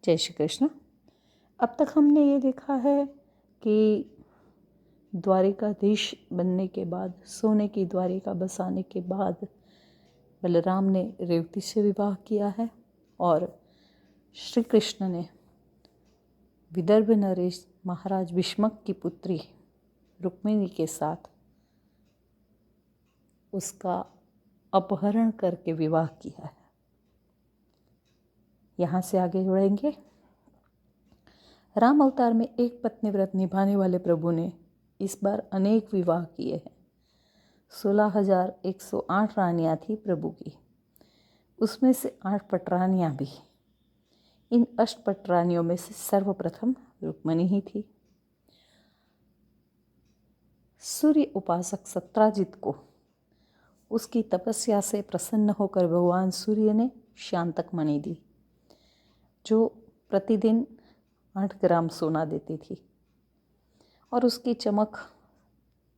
जय श्री कृष्ण। अब तक हमने ये देखा है कि द्वारिकाधीश बनने के बाद, सोने की द्वारिका बसाने के बाद बलराम ने रेवती से विवाह किया है और श्री कृष्ण ने विदर्भ नरेश महाराज भीष्मक की पुत्री रुक्मिणी के साथ उसका अपहरण करके विवाह किया है। यहाँ से आगे बढ़ेंगे। राम अवतार में एक पत्नी व्रत निभाने वाले प्रभु ने इस बार अनेक विवाह किए हैं। 16,108 रानियाँ थी प्रभु की, उसमें से 8 पटरानियाँ भी। इन अष्टपटरानियों में से सर्वप्रथम रुक्मिणी ही थी। सूर्य उपासक सत्राजित को उसकी तपस्या से प्रसन्न होकर भगवान सूर्य ने शांतक मणि दी, जो प्रतिदिन 8 ग्राम सोना देती थी और उसकी चमक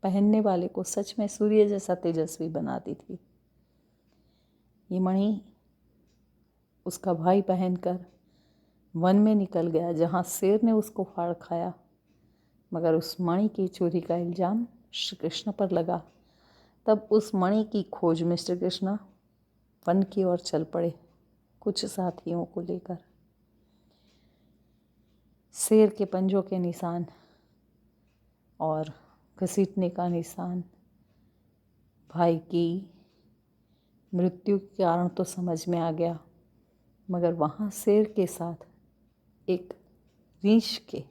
पहनने वाले को सच में सूर्य जैसा तेजस्वी बनाती थी। ये मणि उसका भाई पहनकर वन में निकल गया, जहाँ शेर ने उसको फाड़ खाया, मगर उस मणि की चोरी का इल्ज़ाम श्री कृष्ण पर लगा। तब उस मणि की खोज में श्री कृष्ण वन की ओर चल पड़े, कुछ साथियों को लेकर। शेर के पंजों के निशान और घसीटने का निशान, भाई की मृत्यु के कारण तो समझ में आ गया, मगर वहाँ शेर के साथ एक रीछ के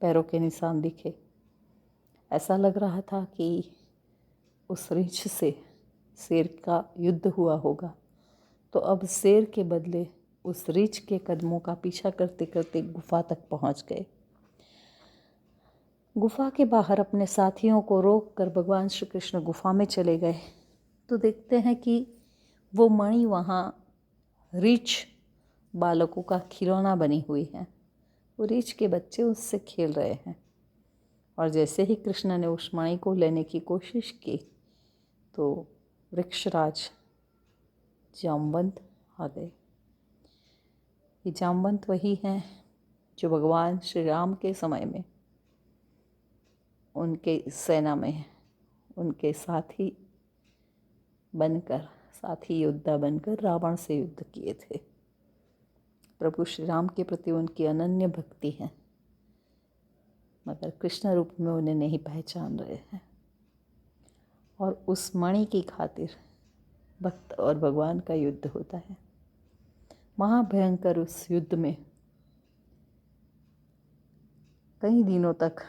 पैरों के निशान दिखे। ऐसा लग रहा था कि उस रीछ से शेर का युद्ध हुआ होगा, तो अब शेर के बदले उस रीछ के कदमों का पीछा करते करते गुफा तक पहुंच गए। गुफा के बाहर अपने साथियों को रोक कर भगवान श्री कृष्ण गुफा में चले गए, तो देखते हैं कि वो मणि वहाँ रीछ बालकों का खिलौना बनी हुई है। वो रीछ के बच्चे उससे खेल रहे हैं और जैसे ही कृष्ण ने उस मणि को लेने की कोशिश की तो वृक्षराज जामवंत आ गए। ये जामवंत वही हैं जो भगवान श्री राम के समय में उनके सेना में उनके साथी बनकर, साथी योद्धा बनकर रावण से युद्ध किए थे। प्रभु श्री राम के प्रति उनकी अनन्य भक्ति है, मगर कृष्ण रूप में उन्हें नहीं पहचान रहे हैं और उस मणि की खातिर भक्त और भगवान का युद्ध होता है। महाभयंकर उस युद्ध में कई दिनों तक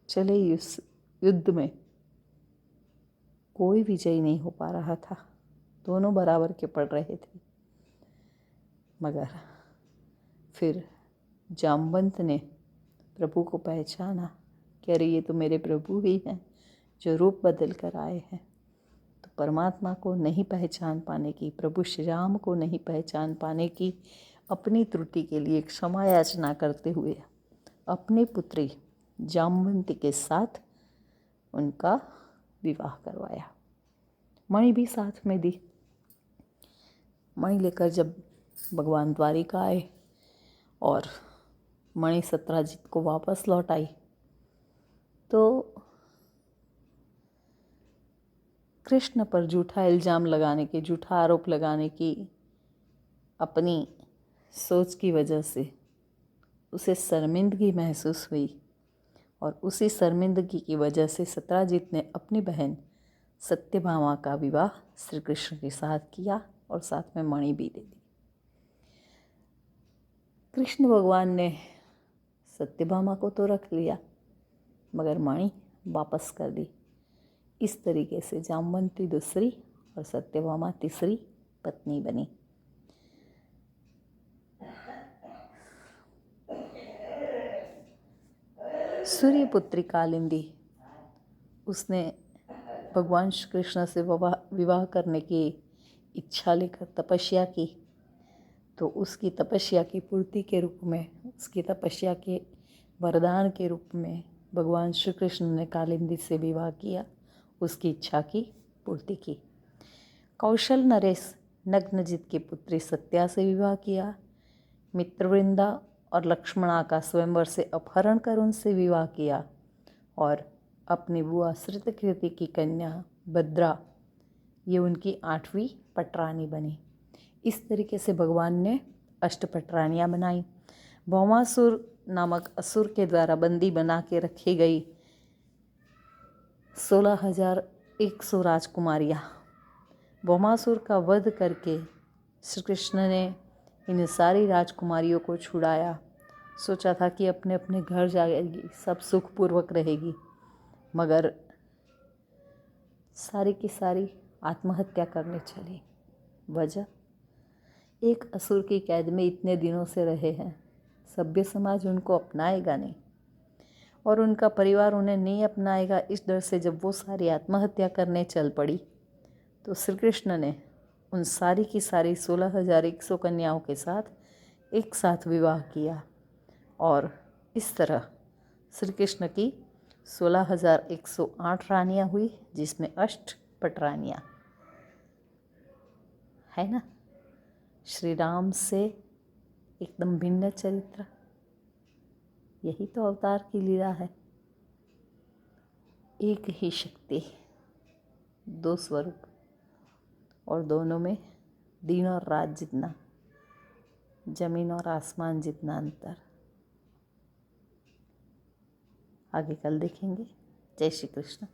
चले इस युद्ध में कोई विजयी नहीं हो पा रहा था, दोनों बराबर के पड़ रहे थे। मगर फिर जामवंत ने प्रभु को पहचाना कि अरे ये तो मेरे प्रभु ही हैं जो रूप बदल कर आए हैं। तो परमात्मा को नहीं पहचान पाने की, प्रभु श्री राम को नहीं पहचान पाने की अपनी त्रुटि के लिए क्षमा याचना करते हुए अपनी पुत्री जामवंती के साथ उनका विवाह करवाया। मणि भी साथ में दी। मणि लेकर जब भगवान द्वारिका आए और मणि सत्राजित को वापस लौट आई, तो कृष्ण पर झूठा इल्ज़ाम लगाने की, झूठा आरोप लगाने की अपनी सोच की वजह से उसे शर्मिंदगी महसूस हुई और उसी शर्मिंदगी की वजह से सत्राजित ने अपनी बहन सत्यभामा का विवाह श्री कृष्ण के साथ किया और साथ में मणि भी दे दी। कृष्ण भगवान ने सत्यभामा को तो रख लिया, मगर मणि वापस कर दी। इस तरीके से जामवंती दूसरी और सत्यभामा तीसरी पत्नी बनी। सूर्यपुत्री कालिंदी, उसने भगवान श्री कृष्ण से विवाह करने की इच्छा लेकर तपस्या की, तो उसकी तपस्या की पूर्ति के रूप में, उसकी तपस्या के वरदान के रूप में भगवान श्री कृष्ण ने कालिंदी से विवाह किया, उसकी इच्छा की पूर्ति की। कौशल नरेश नग्नजित की पुत्री सत्या से विवाह किया। मित्रवृंदा और लक्ष्मणा का स्वयंवर से अपहरण कर उनसे विवाह किया और अपनी बुआ श्रुतकीर्ति की कन्या भद्रा, ये उनकी 8वीं पटरानी बनी। इस तरीके से भगवान ने 8 पटरानियाँ बनाई। भौमासुर नामक असुर के द्वारा बंदी बना के रखी गई 16,100 राजकुमारियाँ। भौमासुर का वध करके श्री कृष्ण ने इन सारी राजकुमारियों को छुड़ाया। सोचा था कि अपने अपने घर जाएगी, सब सुखपूर्वक रहेगी, मगर सारी की सारी आत्महत्या करने चली। वजह, एक असुर की कैद में इतने दिनों से रहे हैं, सभ्य समाज उनको अपनाएगा नहीं और उनका परिवार उन्हें नहीं अपनाएगा। इस डर से जब वो सारी आत्महत्या करने चल पड़ी तो श्री कृष्ण ने उन सारी की सारी 16,100 कन्याओं के साथ एक साथ विवाह किया और इस तरह श्री कृष्ण की 16,108 रानियाँ हुई, जिसमें 8 पटरानियाँ, है ना। श्री राम से एकदम भिन्न चरित्र, यही तो अवतार की लीला है। एक ही शक्ति, 2 स्वरूप और दोनों में दिन और रात जितना, जमीन और आसमान जितना अंतर। आगे कल देखेंगे। जय श्री कृष्ण।